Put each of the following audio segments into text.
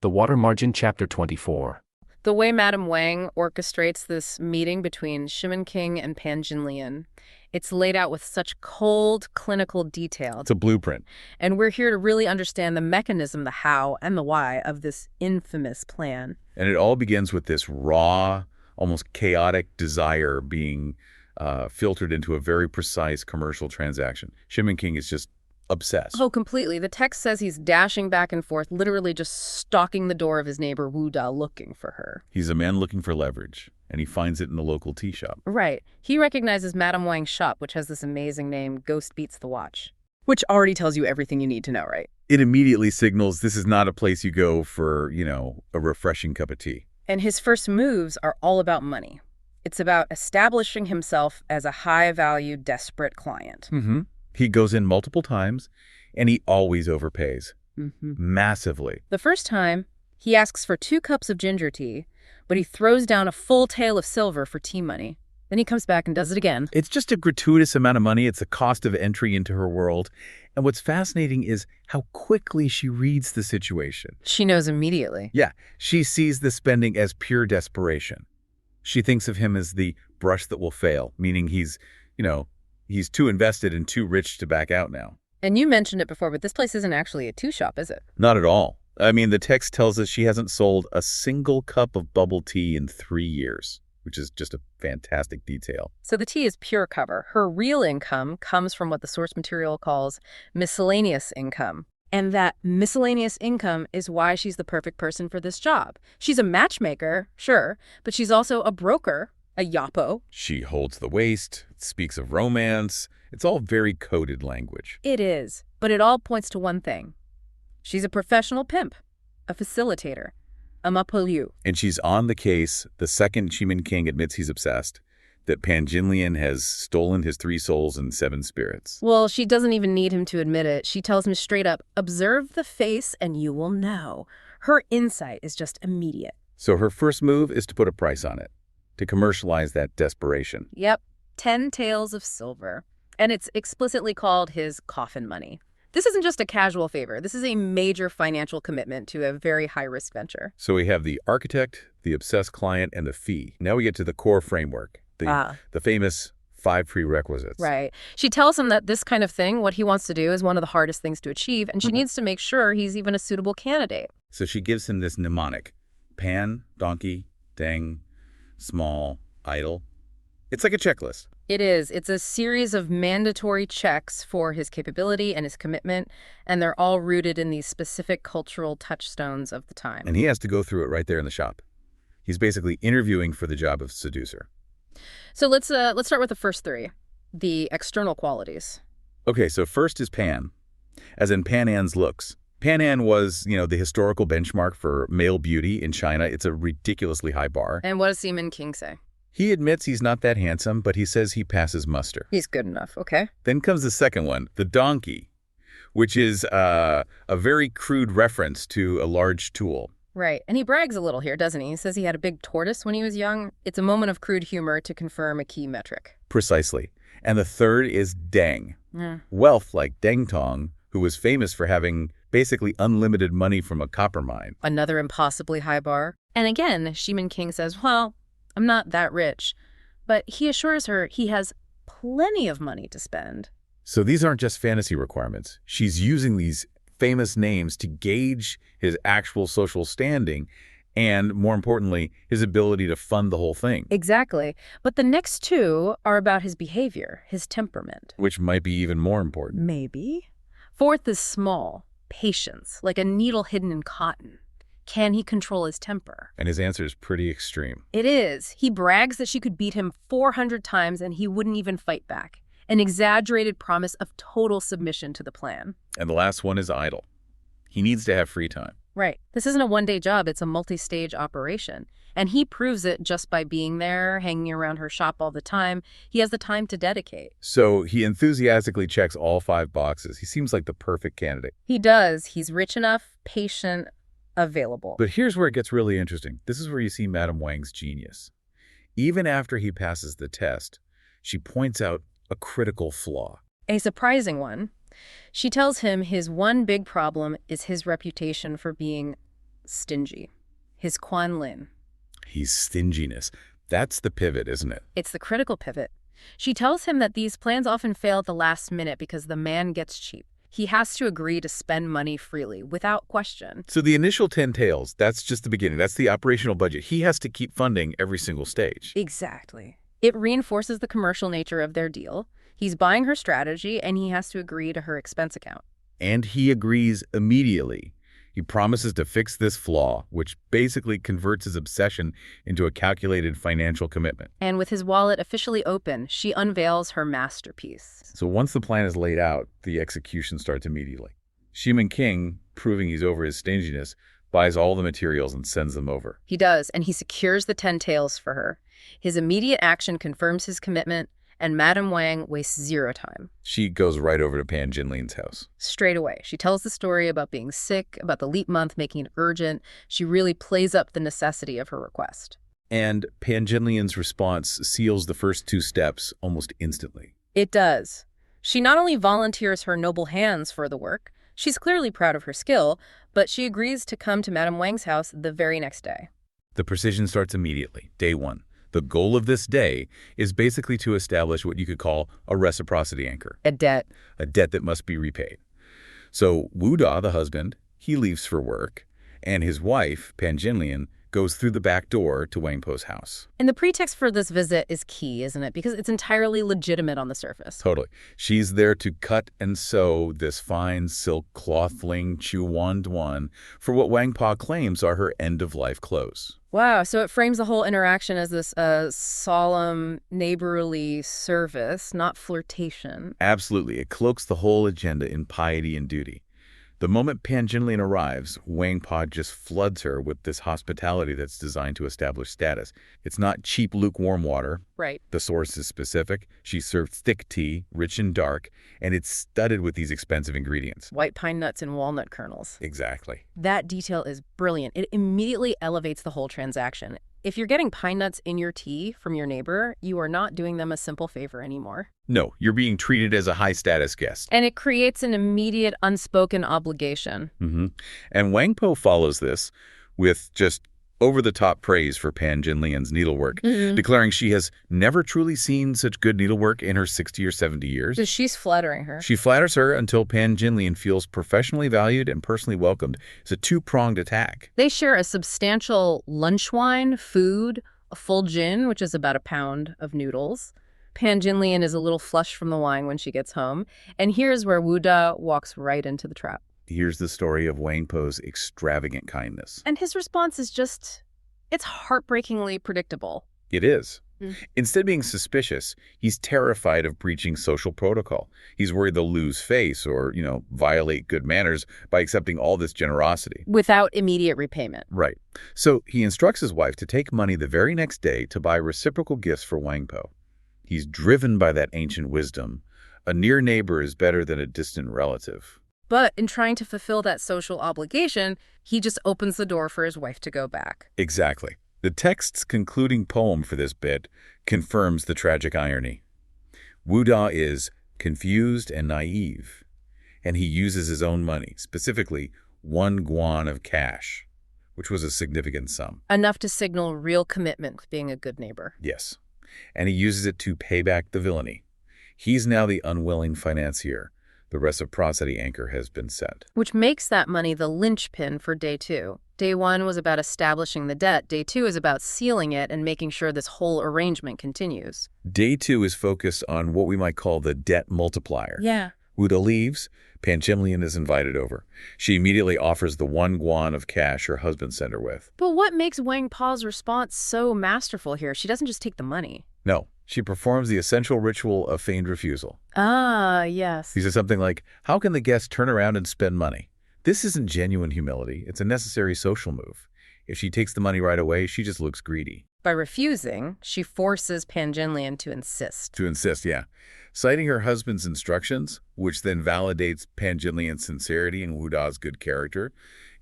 The Water Margin, Chapter 24. The way Madame Wang orchestrates this meeting between Shimin King and Pan Jinlian, it's laid out with such cold, clinical detail. It's a blueprint. And we're here to really understand the mechanism, the how, and the why of this infamous plan. And it all begins with this raw, almost chaotic desire being filtered into a very precise commercial transaction. Shimin King is just obsessed. Oh, completely. The text says he's dashing back and forth, literally just stalking the door of his neighbor Wu Da looking for her. He's a man looking for leverage, and he finds it in the local tea shop. Right. He recognizes Madame Wang's shop, which has this amazing name, Ghost Beats the Watch. Which already tells you everything you need to know, right? It immediately signals this is not a place you go for, a refreshing cup of tea. And his first moves are all about money. It's about establishing himself as a high-value, desperate client. Mm-hmm. He goes in multiple times, and he always overpays. Massively. The first time, he asks for 2 cups of ginger tea, but he throws down a full tael of silver for tea money. Then he comes back and does it again. It's just a gratuitous amount of money. It's the cost of entry into her world. And what's fascinating is how quickly she reads the situation. She knows immediately. Yeah, she sees the spending as pure desperation. She thinks of him as the brush that will fail, meaning he's too invested and too rich to back out now. And you mentioned it before, but this place isn't actually a tea shop, is it? Not at all. I mean, the text tells us she hasn't sold a single cup of bubble tea in 3 years, which is just a fantastic detail. So the tea is pure cover. Her real income comes from what the source material calls miscellaneous income. And that miscellaneous income is why she's the perfect person for this job. She's a matchmaker, sure, but she's also a broker, a yappo. She holds the waist, speaks of romance. It's all very coded language. It is, but it all points to one thing. She's a professional pimp, a facilitator, a mapoliu. And she's on the case the second Shimin King admits he's obsessed, that Pan Jinlian has stolen his 3 souls and 7 spirits. Well, she doesn't even need him to admit it. She tells him straight up, observe the face and you will know. Her insight is just immediate. So her first move is to put a price on it, to commercialize that desperation. Yep, 10 taels of silver. And it's explicitly called his coffin money. This isn't just a casual favor. This is a major financial commitment to a very high-risk venture. So we have the architect, the obsessed client, and the fee. Now we get to the core framework, the famous 5 prerequisites. Right. She tells him that this kind of thing, what he wants to do, is one of the hardest things to achieve, and she needs to make sure he's even a suitable candidate. So she gives him this mnemonic: pan, donkey, deng, small, idle. It's like a checklist. It is. It's a series of mandatory checks for his capability and his commitment, and they're all rooted in these specific cultural touchstones of the time. And he has to go through it right there in the shop. He's basically interviewing for the job of seducer. So let's start with the first 3, the external qualities. Okay, so first is Pan, as in Pan An's looks. Pan An was, the historical benchmark for male beauty in China. It's a ridiculously high bar. And what does Shimin King say? He admits he's not that handsome, but he says he passes muster. He's good enough, okay. Then comes the second one, the donkey, which is a very crude reference to a large tool. Right. And he brags a little here, doesn't he? He says he had a big tortoise when he was young. It's a moment of crude humor to confirm a key metric. Precisely. And the third is deng. Wealth like Deng Tong, who was famous for having basically unlimited money from a copper mine. Another impossibly high bar. And again, Shimin King says, well, I'm not that rich. But he assures her he has plenty of money to spend. So these aren't just fantasy requirements. She's using these famous names to gauge his actual social standing and, more importantly, his ability to fund the whole thing. Exactly. But the next 2 are about his behavior, his temperament. Which might be even more important. Maybe. 4th is small, patience, like a needle hidden in cotton. Can he control his temper? And his answer is pretty extreme. It is. He brags that she could beat him 400 times and he wouldn't even fight back. An exaggerated promise of total submission to the plan. And the last one is idle. He needs to have free time. Right. This isn't a one-day job. It's a multi-stage operation. And he proves it just by being there, hanging around her shop all the time. He has the time to dedicate. So he enthusiastically checks all 5 boxes. He seems like the perfect candidate. He does. He's rich enough, patient, available. But here's where it gets really interesting. This is where you see Madame Wang's genius. Even after he passes the test, she points out a critical flaw. A surprising one. She tells him his one big problem is his reputation for being stingy. His Kwanlin. He's stinginess. That's the pivot, isn't it? It's the critical pivot. She tells him that these plans often fail at the last minute because the man gets cheap. He has to agree to spend money freely, without question. So the initial 10 tails, that's just the beginning. That's the operational budget. He has to keep funding every single stage. Exactly. It reinforces the commercial nature of their deal. He's buying her strategy, and he has to agree to her expense account. And he agrees immediately. He promises to fix this flaw, which basically converts his obsession into a calculated financial commitment. And with his wallet officially open, she unveils her masterpiece. So once the plan is laid out, the execution starts immediately. Shiman King, proving he's over his stinginess, buys all the materials and sends them over. He does, and he secures the 10 tails for her. His immediate action confirms his commitment, and Madame Wang wastes zero time. She goes right over to Pan Jinlian's house. Straight away. She tells the story about being sick, about the leap month making it urgent. She really plays up the necessity of her request. And Pan Jinlian's response seals the first 2 steps almost instantly. It does. She not only volunteers her noble hands for the work, she's clearly proud of her skill, but she agrees to come to Madame Wang's house the very next day. The precision starts immediately, day 1. The goal of this day is basically to establish what you could call a reciprocity anchor. A debt. A debt that must be repaid. So Wu Da, the husband, he leaves for work, and his wife, Pan Jinlian, goes through the back door to Wang Po's house. And the pretext for this visit is key, isn't it? Because it's entirely legitimate on the surface. Totally. She's there to cut and sew this fine silk clothling Chuan Duan for what Wang Po claims are her end-of-life clothes. Wow, so it frames the whole interaction as this solemn, neighborly service, not flirtation. Absolutely. It cloaks the whole agenda in piety and duty. The moment Pan Jinlian arrives, Wang Po just floods her with this hospitality that's designed to establish status. It's not cheap, lukewarm water. Right. The source is specific. She served thick tea, rich and dark, and it's studded with these expensive ingredients. White pine nuts and walnut kernels. Exactly. That detail is brilliant. It immediately elevates the whole transaction. If you're getting pine nuts in your tea from your neighbor, you are not doing them a simple favor anymore. No, you're being treated as a high-status guest. And it creates an immediate, unspoken obligation. And Wang Po follows this with just over-the-top praise for Pan Jinlian's needlework, declaring she has never truly seen such good needlework in her 60 or 70 years. So she's flattering her. She flatters her until Pan Jinlian feels professionally valued and personally welcomed. It's a two-pronged attack. They share a substantial lunch wine, food, a full gin, which is about a pound of noodles. Pan Jinlian is a little flushed from the wine when she gets home. And here's where Wu Da walks right into the trap. Here's the story of Wang Po's extravagant kindness. And his response is just, it's heartbreakingly predictable. It is. Instead of being suspicious, he's terrified of breaching social protocol. He's worried they'll lose face or, violate good manners by accepting all this generosity. Without immediate repayment. Right. So he instructs his wife to take money the very next day to buy reciprocal gifts for Wang Po. He's driven by that ancient wisdom. A near neighbor is better than a distant relative. But in trying to fulfill that social obligation, he just opens the door for his wife to go back. Exactly. The text's concluding poem for this bit confirms the tragic irony. Wu Da is confused and naive, and he uses his own money, specifically 1 guan of cash, which was a significant sum. Enough to signal real commitment to being a good neighbor. Yes. And he uses it to pay back the villainy. He's now the unwilling financier. The reciprocity anchor has been set. Which makes that money the linchpin for day 2. Day 1 was about establishing the debt. Day 2 is about sealing it and making sure this whole arrangement continues. Day 2 is focused on what we might call the debt multiplier. Yeah. Wu Da leaves. Pan Jinlian is invited over. She immediately offers the 1 guan of cash her husband sent her with. But what makes Wang Po's response so masterful here? She doesn't just take the money. No, she performs the essential ritual of feigned refusal. Ah, yes. He says something like, how can the guest turn around and spend money? This isn't genuine humility. It's a necessary social move. If she takes the money right away, she just looks greedy. By refusing, she forces Pan Jinlian to insist. To insist, yeah. Citing her husband's instructions, which then validates Pan Jinlian's sincerity and Wu Da's good character,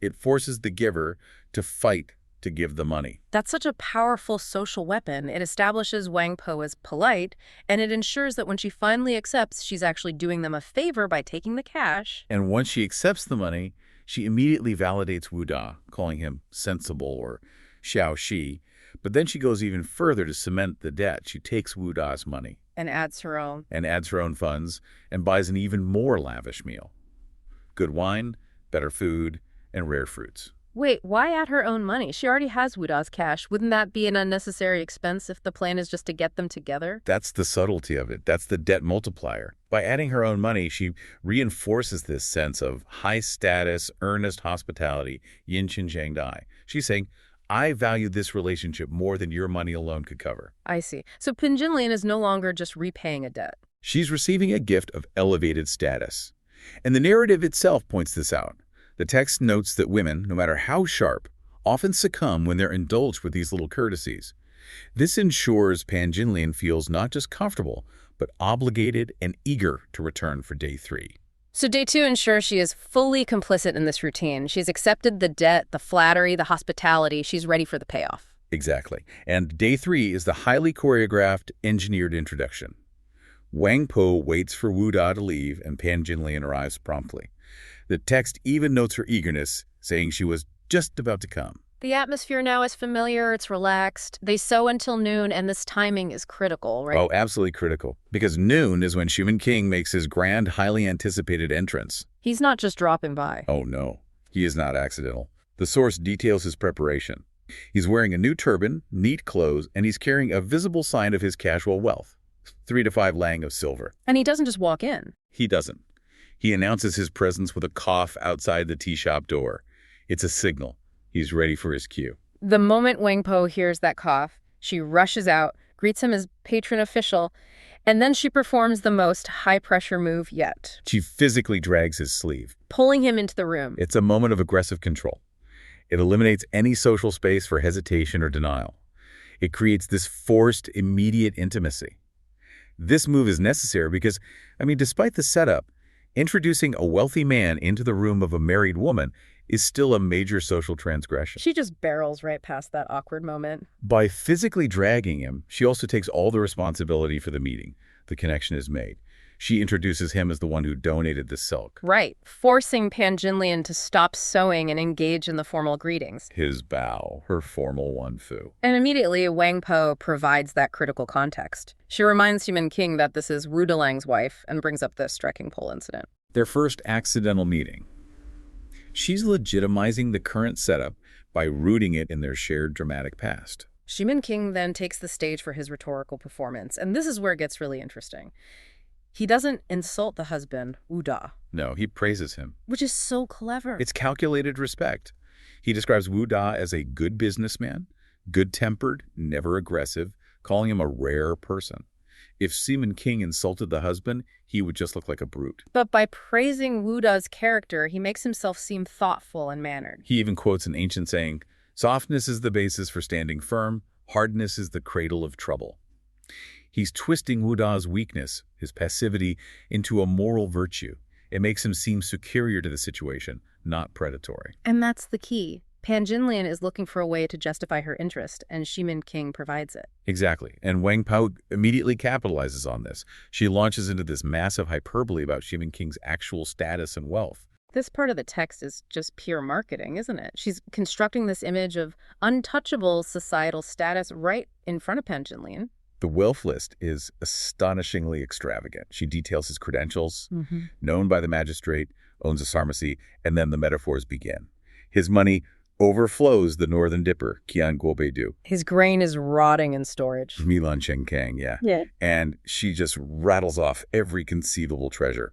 it forces the giver to fight to give the money. That's such a powerful social weapon. It establishes Wang Po as polite, and it ensures that when she finally accepts, she's actually doing them a favor by taking the cash. And once she accepts the money, She immediately validates Wu Da, calling him sensible or xiao shi, but then she goes even further to cement the debt. She takes Wu Da's money. And adds her own. And adds her own funds and buys an even more lavish meal. Good wine, better food, and rare fruits. Wait, why add her own money? She already has Wuda's cash. Wouldn't that be an unnecessary expense if the plan is just to get them together? That's the subtlety of it. That's the debt multiplier. By adding her own money, she reinforces this sense of high status, earnest hospitality, yin qin zhang dai. She's saying, I value this relationship more than your money alone could cover. I see. So Pan Jinlian is no longer just repaying a debt. She's receiving a gift of elevated status. And the narrative itself points this out. The text notes that women, no matter how sharp, often succumb when they're indulged with these little courtesies. This ensures Pan Jinlian feels not just comfortable, but obligated and eager to return for day 3. So day 2 ensures she is fully complicit in this routine. She's accepted the debt, the flattery, the hospitality. She's ready for the payoff. Exactly. And day 3 is the highly choreographed, engineered introduction. Wang Po waits for Wu Da to leave, and Pan Jinlian arrives promptly. The text even notes her eagerness, saying she was just about to come. The atmosphere now is familiar, it's relaxed. They sew until noon, and this timing is critical, right? Oh, absolutely critical. Because noon is when Xi King makes his grand, highly anticipated entrance. He's not just dropping by. Oh, no. He is not accidental. The source details his preparation. He's wearing a new turban, neat clothes, and he's carrying a visible sign of his casual wealth. 3 to 5 lang of silver. And he doesn't just walk in. He doesn't. He announces his presence with a cough outside the tea shop door. It's a signal. He's ready for his cue. The moment Wang Po hears that cough, she rushes out, greets him as patron official, and then she performs the most high-pressure move yet. She physically drags his sleeve, pulling him into the room. It's a moment of aggressive control. It eliminates any social space for hesitation or denial. It creates this forced, immediate intimacy. This move is necessary because, despite the setup, introducing a wealthy man into the room of a married woman is still a major social transgression. She just barrels right past that awkward moment. By physically dragging him, she also takes all the responsibility for the meeting. The connection is made. She introduces him as the one who donated the silk. Right, forcing Pan Jinlian to stop sewing and engage in the formal greetings. His bow, her formal one-fu. And immediately, Wang Po provides that critical context. She reminds Xi King that this is Wu Delang's wife and brings up the striking pole incident. Their first accidental meeting. She's legitimizing the current setup by rooting it in their shared dramatic past. Xi King then takes the stage for his rhetorical performance, and this is where it gets really interesting. He doesn't insult the husband, Wu Da. No, he praises him. Which is so clever. It's calculated respect. He describes Wu Da as a good businessman, good-tempered, never aggressive, calling him a rare person. If Xi King insulted the husband, he would just look like a brute. But by praising Wu Da's character, he makes himself seem thoughtful and mannered. He even quotes an ancient saying, "Softness is the basis for standing firm, hardness is the cradle of trouble." He's twisting Wu Da's weakness, his passivity, into a moral virtue. It makes him seem superior to the situation, not predatory. And that's the key. Pan Jinlian is looking for a way to justify her interest, and Xi King provides it. Exactly. And Wang Po immediately capitalizes on this. She launches into this massive hyperbole about Xi King's actual status and wealth. This part of the text is just pure marketing, isn't it? She's constructing this image of untouchable societal status right in front of Pan Jinlian. The wealth list is astonishingly extravagant. She details his credentials, known by the magistrate, owns a pharmacy, and then the metaphors begin. His money overflows the Northern Dipper, Qian Guobeidu. His grain is rotting in storage. Milan Chenkang, yeah. And she just rattles off every conceivable treasure.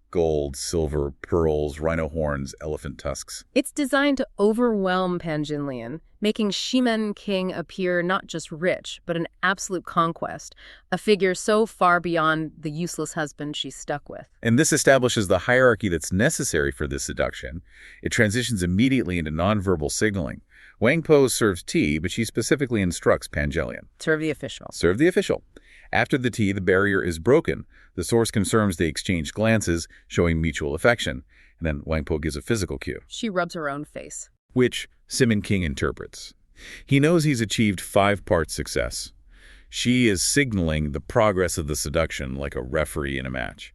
Gold, silver, pearls, rhino horns, elephant tusks. It's designed to overwhelm Pan Jinlian, making Xi King appear not just rich, but an absolute conquest, a figure so far beyond the useless husband she's stuck with. And this establishes the hierarchy that's necessary for this seduction. It transitions immediately into nonverbal signaling. Wang Po serves tea, but she specifically instructs Pan Jinlian. Serve the official. Serve the official. After the tea, the barrier is broken. The source confirms they exchange glances, showing mutual affection. And then Wang Po gives a physical cue. She rubs her own face. Which Xi King interprets. He knows he's achieved 5-part success. She is signaling the progress of the seduction like a referee in a match.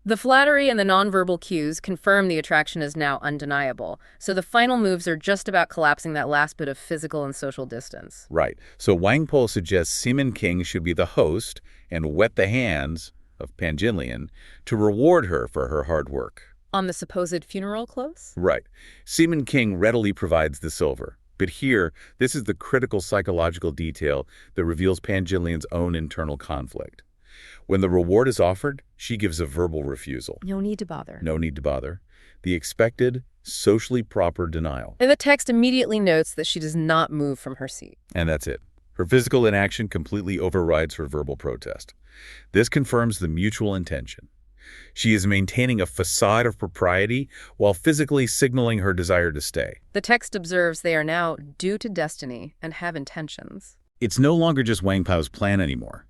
The flattery and the nonverbal cues confirm the attraction is now undeniable, so the final moves are just about collapsing that last bit of physical and social distance. Right. So Wang Po suggests Seaman King should be the host and wet the hands of Pan Jinlian to reward her for her hard work. On the supposed funeral clothes? Right. Seaman King readily provides the silver. But here, this is the critical psychological detail that reveals Pan Jinlian's own internal conflict. When the reward is offered, she gives a verbal refusal. No need to bother. No need to bother. The expected, socially proper denial. And the text immediately notes that she does not move from her seat. And that's it. Her physical inaction completely overrides her verbal protest. This confirms the mutual intention. She is maintaining a facade of propriety while physically signaling her desire to stay. The text observes they are now due to destiny and have intentions. It's no longer just Wang Pao's plan anymore.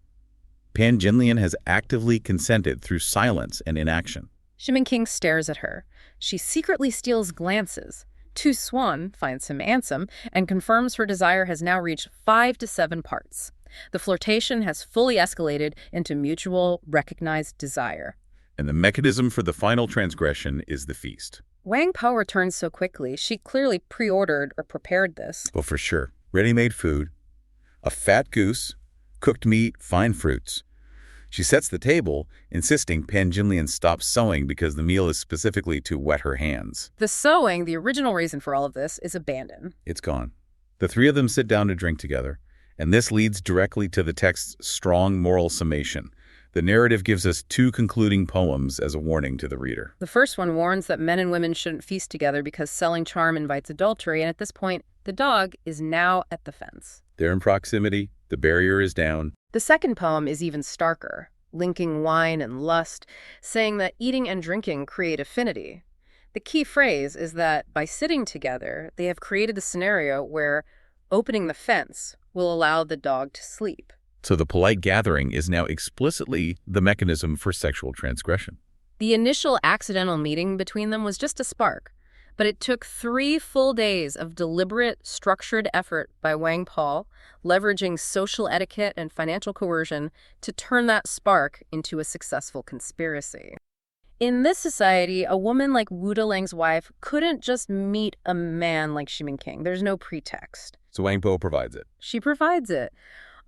Pan Jinlian has actively consented through silence and inaction. Seaman King stares at her. She secretly steals glances. Tu Swan finds him handsome and confirms her desire has now reached 5 to 7 parts. The flirtation has fully escalated into mutual, recognized desire. And the mechanism for the final transgression is the feast. Wang Po returns so quickly, she clearly pre-ordered or prepared this. Well, for sure. Ready-made food, a fat goose, cooked meat, fine fruits. She sets the table, insisting Pan Jinlian stop sewing because the meal is specifically to wet her hands. The sewing, the original reason for all of this, is abandoned. It's gone. The three of them sit down to drink together, and this leads directly to the text's strong moral summation. The narrative gives us 2 concluding poems as a warning to the reader. The first one warns that men and women shouldn't feast together because selling charm invites adultery, and at this point, the dog is now at the fence. They're in proximity, the barrier is down. The second poem is even starker, linking wine and lust, saying that eating and drinking create affinity. The key phrase is that by sitting together, they have created a scenario where opening the fence will allow the dog to sleep. So the polite gathering is now explicitly the mechanism for sexual transgression. The initial accidental meeting between them was just a spark, but it took 3 full days of deliberate, structured effort by Wang Po, leveraging social etiquette and financial coercion to turn that spark into a successful conspiracy. In this society, a woman like Wu Delang's wife couldn't just meet a man like Seaman King. There's no pretext. So Wang Po provides it. She provides it.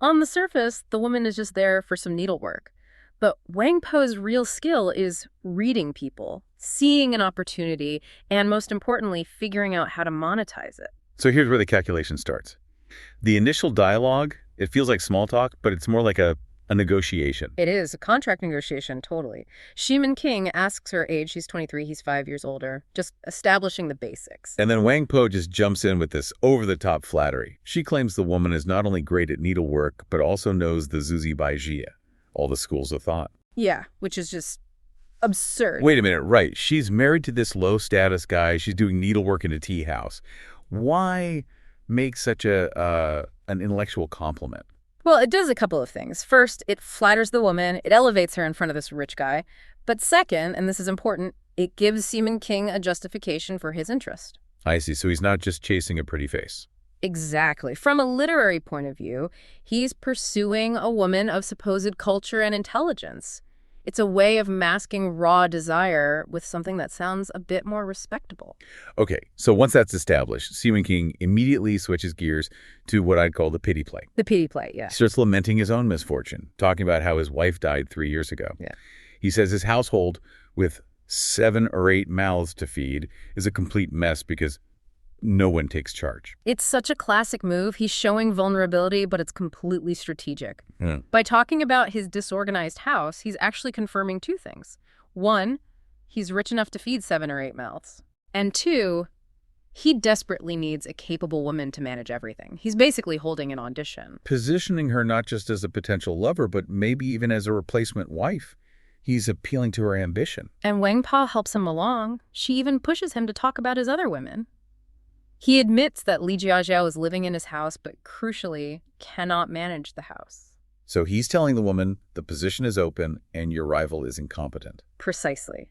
On the surface, the woman is just there for some needlework. But Wang Po's real skill is reading people, seeing an opportunity, and most importantly, figuring out how to monetize it. So here's where the calculation starts. The initial dialogue, it feels like small talk, but it's more like a negotiation. It is a contract negotiation, totally. Seaman King asks her age. She's 23, he's 5 years older, just establishing the basics. And then Wang Po just jumps in with this over-the-top flattery. She claims the woman is not only great at needlework, but also knows the Zuzi Baijia, all the schools of thought. Yeah, which is just absurd. Wait a minute, right. She's married to this low-status guy. She's doing needlework in a tea house. Why make such an intellectual compliment? Well, it does a couple of things. First, it flatters the woman. It elevates her in front of this rich guy. But second, and this is important, it gives Seaman King a justification for his interest. I see. So he's not just chasing a pretty face. Exactly. From a literary point of view, he's pursuing a woman of supposed culture and intelligence. It's a way of masking raw desire with something that sounds a bit more respectable. Okay, so once that's established, Seaman King immediately switches gears to what I'd call the pity play. The pity play, yeah. He starts lamenting his own misfortune, talking about how his wife died 3 years ago. Yeah. He says his household, with 7 or 8 mouths to feed, is a complete mess because no one takes charge. It's such a classic move. He's showing vulnerability, but it's completely strategic. Yeah. By talking about his disorganized house, he's actually confirming 2 things. 1, he's rich enough to feed 7 or 8 mouths. And 2, he desperately needs a capable woman to manage everything. He's basically holding an audition. Positioning her not just as a potential lover, but maybe even as a replacement wife. He's appealing to her ambition. And Wang Po helps him along. She even pushes him to talk about his other women. He admits that Li Jiajiao is living in his house, but crucially, cannot manage the house. So he's telling the woman, the position is open and your rival is incompetent. Precisely.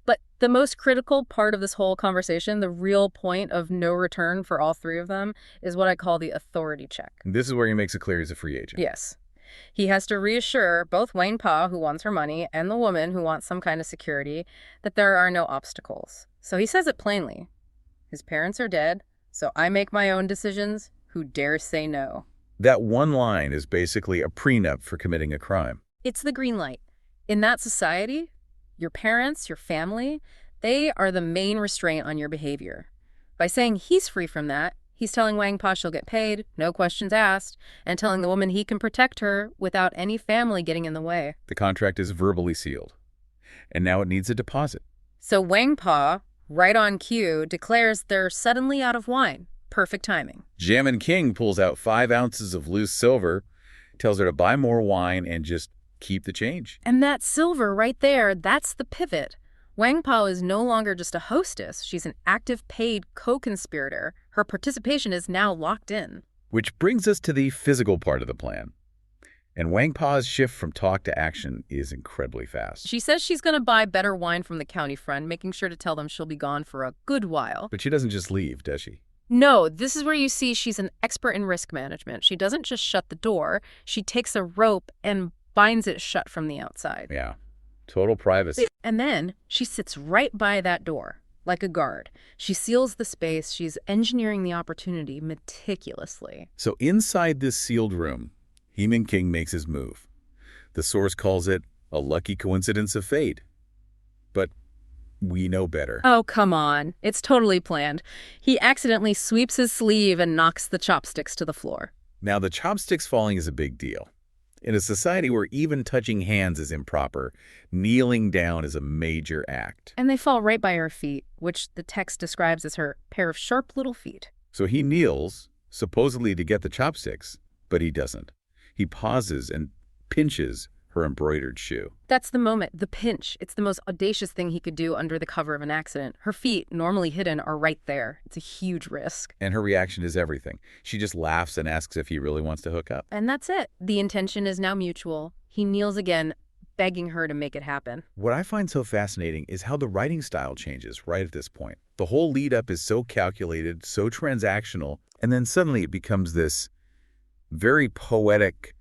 But the most critical part of this whole conversation, the real point of no return for all 3 of them, is what I call the authority check. And this is where he makes it clear he's a free agent. Yes. He has to reassure both Wang Pa, who wants her money, and the woman, who wants some kind of security, that there are no obstacles. So he says it plainly. His parents are dead, so I make my own decisions. Who dares say no? That one line is basically a prenup for committing a crime. It's the green light. In that society, your parents, your family, they are the main restraint on your behavior. By saying he's free from that, he's telling Wang Pa she'll get paid, no questions asked, and telling the woman he can protect her without any family getting in the way. The contract is verbally sealed, and now it needs a deposit. So Wang Pa, right on cue, declares they're suddenly out of wine. Perfect timing. Jimin King pulls out 5 ounces of loose silver, tells her to buy more wine and just keep the change. And that silver right there, that's the pivot. Wang Pa is no longer just a hostess. She's an active paid co-conspirator. Her participation is now locked in. Which brings us to the physical part of the plan. And Wang Pa's shift from talk to action is incredibly fast. She says she's going to buy better wine from the county friend, making sure to tell them she'll be gone for a good while. But she doesn't just leave, does she? No, this is where you see she's an expert in risk management. She doesn't just shut the door. She takes a rope and binds it shut from the outside. Yeah. Total privacy. And then she sits right by that door, like a guard. She seals the space. She's engineering the opportunity meticulously. So inside this sealed room, Jimin King makes his move. The source calls it a lucky coincidence of fate. But we know better. Oh, come on. It's totally planned. He accidentally sweeps his sleeve and knocks the chopsticks to the floor. Now, the chopsticks falling is a big deal. In a society where even touching hands is improper, kneeling down is a major act. And they fall right by her feet, which the text describes as her pair of sharp little feet. So he kneels, supposedly to get the chopsticks, but he doesn't. He pauses and pinches her embroidered shoe. That's the moment, the pinch. It's the most audacious thing he could do under the cover of an accident. Her feet, normally hidden, are right there. It's a huge risk. And her reaction is everything. She just laughs and asks if he really wants to hook up. And that's it. The intention is now mutual. He kneels again, begging her to make it happen. What I find so fascinating is how the writing style changes right at this point. The whole lead-up is so calculated, so transactional, and then suddenly it becomes this very poetic,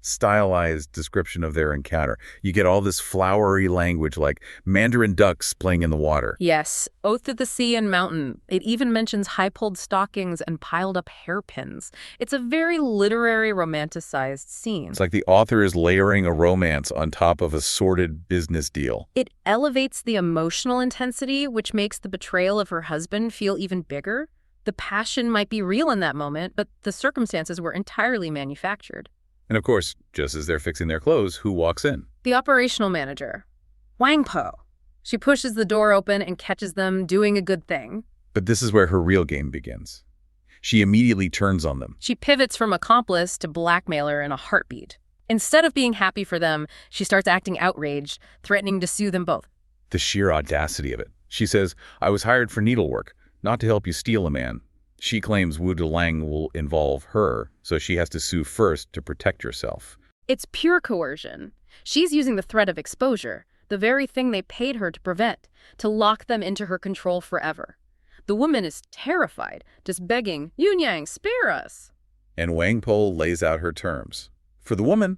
stylized description of their encounter. You get all this flowery language like mandarin ducks playing in the water. Yes, oath to the sea and mountain. It even mentions high-pulled stockings and piled-up hairpins. It's a very literary, romanticized scene. It's like the author is layering a romance on top of a sordid business deal. It elevates the emotional intensity, which makes the betrayal of her husband feel even bigger. The passion might be real in that moment, but the circumstances were entirely manufactured. And of course, just as they're fixing their clothes, who walks in? The operational manager, Wang Po. She pushes the door open and catches them doing a good thing. But this is where her real game begins. She immediately turns on them. She pivots from accomplice to blackmailer in a heartbeat. Instead of being happy for them, she starts acting outraged, threatening to sue them both. The sheer audacity of it. She says, I was hired for needlework, not to help you steal a man. She claims Wu Delang will involve her, so she has to sue first to protect herself. It's pure coercion. She's using the threat of exposure, the very thing they paid her to prevent, to lock them into her control forever. The woman is terrified, just begging, Yun Yang, spare us. And Wang Po lays out her terms. For the woman,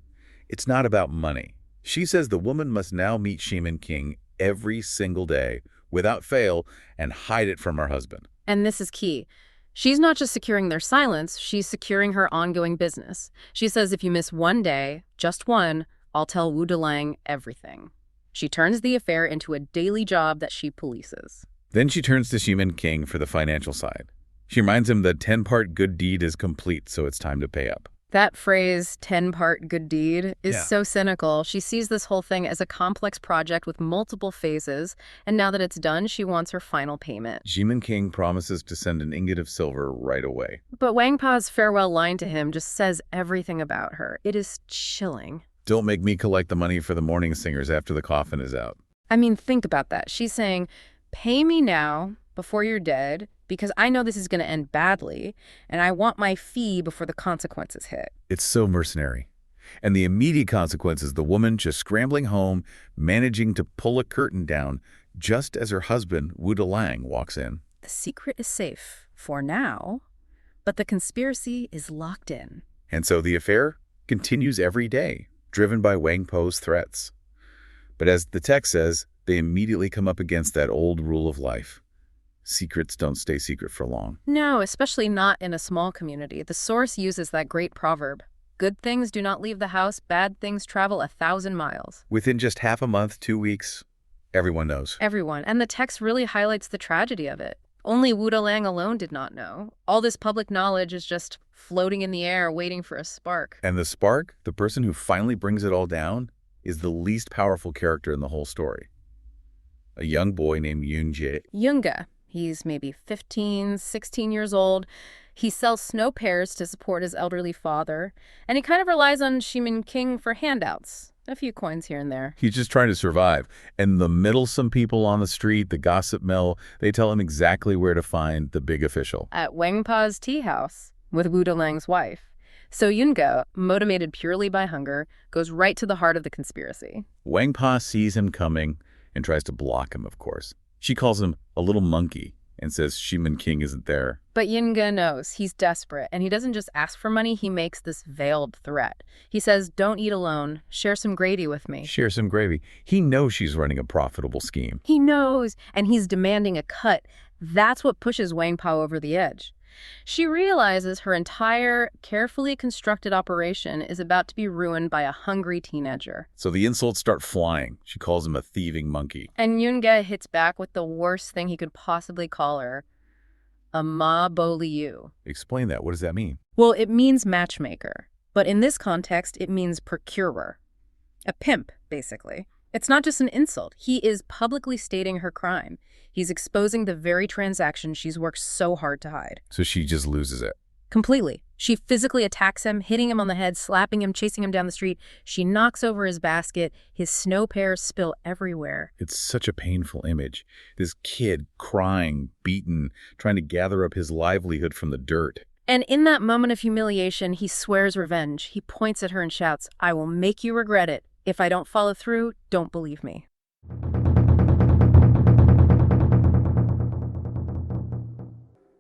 it's not about money. She says the woman must now meet Jimin King every single day, without fail, and hide it from her husband. And this is key. She's not just securing their silence, she's securing her ongoing business. She says if you miss one day, just one, I'll tell Wu Delang everything. She turns the affair into a daily job that she polices. Then she turns to Jimin King for the financial side. She reminds him that 10-part good deed is complete, so it's time to pay up. That phrase, 10-part good deed, is so cynical. She sees this whole thing as a complex project with multiple phases, and now that it's done, she wants her final payment. Jimin King promises to send an ingot of silver right away. But Wang Pa's farewell line to him just says everything about her. It is chilling. Don't make me collect the money for the morning singers after the coffin is out. I mean, think about that. She's saying, pay me now before you're dead, because I know this is going to end badly, and I want my fee before the consequences hit. It's so mercenary. And the immediate consequence is the woman just scrambling home, managing to pull a curtain down just as her husband, Wu Delang, walks in. The secret is safe for now, but the conspiracy is locked in. And so the affair continues every day, driven by Wang Po's threats. But as the text says, they immediately come up against that old rule of life. Secrets don't stay secret for long. No, especially not in a small community. The source uses that great proverb. Good things do not leave the house, bad things travel 1,000 miles. Within just half a month, 2 weeks, everyone knows. Everyone. And the text really highlights the tragedy of it. Only Wu Lang alone did not know. All this public knowledge is just floating in the air, waiting for a spark. And the spark, the person who finally brings it all down, is the least powerful character in the whole story. A young boy named Yunge. Yunge. He's maybe 15, 16 years old. He sells snow pears to support his elderly father, and he kind of relies on Shimin King for handouts. A few coins here and there. He's just trying to survive. And the meddlesome people on the street, the gossip mill, they tell him exactly where to find the big official. At Wang Pa's tea house with Wu Lang's wife. So Yunge, motivated purely by hunger, goes right to the heart of the conspiracy. Wang Pa sees him coming and tries to block him, of course. She calls him a little monkey and says Shimin King isn't there. But Yunge knows he's desperate, and he doesn't just ask for money, he makes this veiled threat. He says, don't eat alone, share some gravy with me. Share some gravy. He knows she's running a profitable scheme. He knows, and he's demanding a cut. That's what pushes Wang Pa over the edge. She realizes her entire, carefully constructed operation is about to be ruined by a hungry teenager. So the insults start flying. She calls him a thieving monkey. And Yunge hits back with the worst thing he could possibly call her, a ma bo liu. Explain that. What does that mean? Well, it means matchmaker. But in this context, it means procurer. A pimp, basically. It's not just an insult. He is publicly stating her crime. He's exposing the very transaction she's worked so hard to hide. So she just loses it. Completely. She physically attacks him, hitting him on the head, slapping him, chasing him down the street. She knocks over his basket. His snow pears spill everywhere. It's such a painful image. This kid crying, beaten, trying to gather up his livelihood from the dirt. And in that moment of humiliation, he swears revenge. He points at her and shouts, I will make you regret it. If I don't follow through, don't believe me.